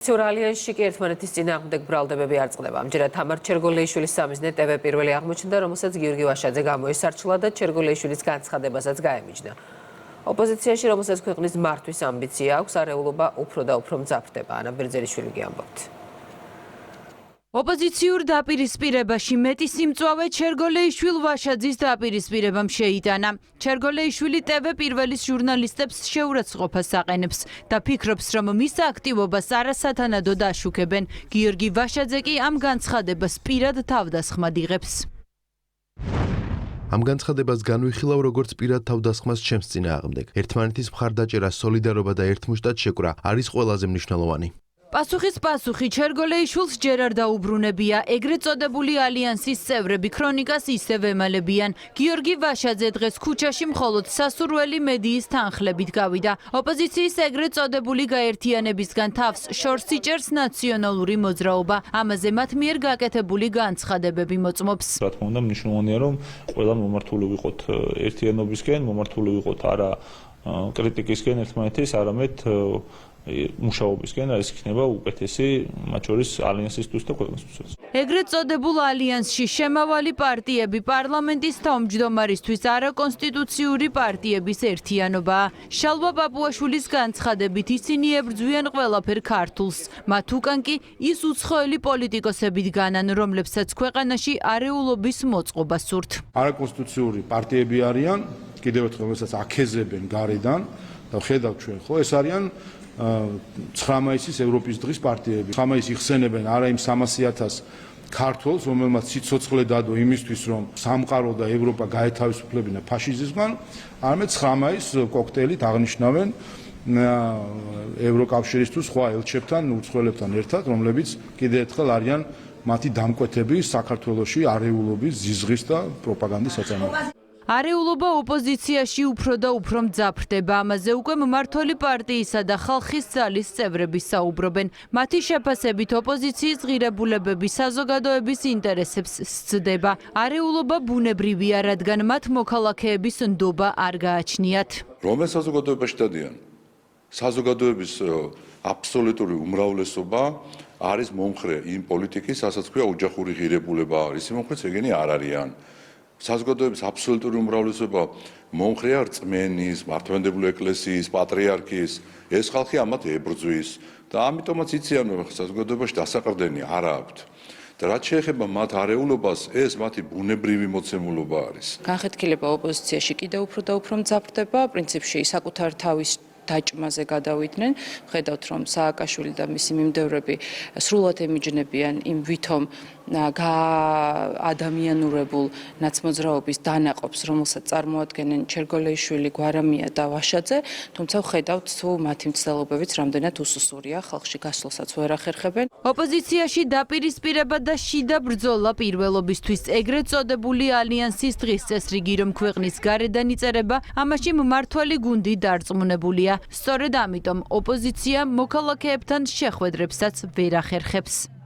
ალიანსში კი ერთმანეთის წინააღმდეგ ბრალდებები არ წყდება. ამჯერად თამარ ჩერგოლეიშვილის სამიზნე TV პირველი აღმოჩნდა, რომელსაც გიორგი ვაშაძე გამოისარჩლა და ჩერგოლეიშვილის განცხადებასაც გაემიჯნა. ოპოზიციაში, რომელსაც ქვეყნის მართვის ამბიცია აქვს, არეულობა უფრო და უფრო მძაფრდება. ანა ბერძელიშვილი გიამბობთ. ოპოზიციურ დაპირისპირებაში მეტი სიმწვავე ჩერგოლეიშვილ ვაშაძის დაპირისპირებამ შეიტანა. ჩერგოლეიშვილი TV პირველის ჟურნალისტებს შეურაცხყოფას აყენებს და ფიქრობს, რომ მის აქტივობას არასათანადოდ აშუქებენ. გიორგი ვაშაძე კი ამ განცხადებას პირად თავდასხმად იღებს. ამ განცხადებას განვიხილავ როგორც პირად თავდასხმას ჩემს წინააღმდეგ. ერთმანეთის მხარდაჭერა, სოლიდარობა და ერთმუშტად შეკვრა არის ყველაზე მნიშვნელოვანი. პასუხი ჩერგოლეიშვილს ჯერ არ დაუბრუნებია. ეგრეთ წოდებული ალიანსის წევრები ქრონიკას ისევ ემალებიან. გიორგი ვაშაძე დღეს ქუჩაში მხოლოდ სასურველი მედიის თანხლებით გავიდა. ოპოზიციის ეგრეთ წოდებული გაერთიანებისგან თავს შორს იჭერს ნაციონალური მოძრაობა. ამაზე მათ მიერ გაკეთებული განცხადებები მოწმობს. რა თქმა უნდა, მნიშვნელოვანია, რომ ყველა მომართული ვიყოთ ერთიანობისკენ, მომართული ვიყოთ არა კრიტიკისკენ ერთმანეთის, არამედ მუშაობისკენ, რაც იქნება უკეთესი მათ შორის ალიანსისთვის და ქვეყნისთვის. ეგრეთ წოდებულ ალიანსში შემავალი პარტიები პარლამენტის თავმჯდომარისთვის არაკონსტიტუციური პარტიების ერთიანობაა. შალვა პაპუაშვილის განცხადებით ისინი ებრძვიან ყველაფერ ქართულს. მათ უკან კი ის უცხოელი პოლიტიკოსები დგანან, რომლებსაც ქვეყანაში არეულობის მოწყობა სურთ. არაკონსტიტუციური პარტიები არიან, კიდევ ერთხელ რომელსაც აქეზებენ გარედან და ხედავთ ჩვენ, ხო, ეს არიან 9 მაისის ევროპის დღის პარტიები. 9 მაისს იხსენებენ არა იმ 300,000 ქართველს, რომელმაც სიცოცხლე დადო იმისთვის, რომ სამყარო და ევროპა გაეთავისუფლებინა ფაშიზმისგან, არამედ 9 მაისს კოქტეილით აღნიშნავენ ევროკავშირის თუ სხვა ელჩებთან, უცხოელებთან ერთად, რომლებიც კიდევ ერთხელ არიან მათი დამკვეთები საქართველოში არეულობის, ზიზღის და პროპაგანდის საწარმოებში. არეულობა ოპოზიციაში უფრო და უფრო მძაფრდება. ამაზე უკვე მმართველი პარტიისა და ხალხის ძალის წევრები საუბრობენ. მათი შეფასებით ოპოზიციის ღირებულებები საზოგადოების ინტერესებს სცდება. არეულობა ბუნებრივია, რადგან მათ მოქალაქეების ნდობა არ გააჩნიათ. რომელ საზოგადოებაში დადიან? საზოგადოების აბსოლუტური უმრავლესობა არის მომხრე იმ პოლიტიკის, რასაც ქვია ოჯახური ღირებულება არის. იმ მომხრეც ეგენი არ არიან. საზოგადოების აბსოლუტური უმრავლესობა მომხრეა რწმენის, მართლმადიდებლური ეკლესიის, პატრიარქის. ეს ხალხი ამათ ებრძვის და ამიტომაც იციან, რომ საზოგადოებაში დასაყრდენი არ აქვთ. და რაც შეეხება მათ არეულობას, ეს მათი ბუნებრივი მოცემულობა არის. განხეთქილება ოპოზიციაში კიდევ უფრო და უფრო მძაფრდება, პრინციპში საკუთარ თავის დაჭმაზე გადავიდნენ. ხედავთ, რომ სააკაშვილი და მისი მიმდევრები სრულად ემიჯნებიან იმ ვითომ ადამიანურებულ ნაცმოძრაობის დანაყოფს, რომელსაც წარმოადგენენ ჩერგოლეიშვილი, გვარამია და ვაშაძე, თუმცა ხედავთ, თუ მათი მცდელობებიც რამდენად უსუსურია, ხალხში გასვლასაც ვერ ახერხებენ. ოპოზიციაში დაპირისპირება და შიდა ბრძოლა პირველობისთვის. ეგრეთ წოდებული ალიანსის დღის წესრიგი, რომ ქვეყნის გარედან იწერება, ამაში მმართველი გუნდი დარწმუნებულია. სწორედ ამიტომ ოპოზიცია მოქალაქეებთან შეხვედრებსაც ვერ ახერხებს.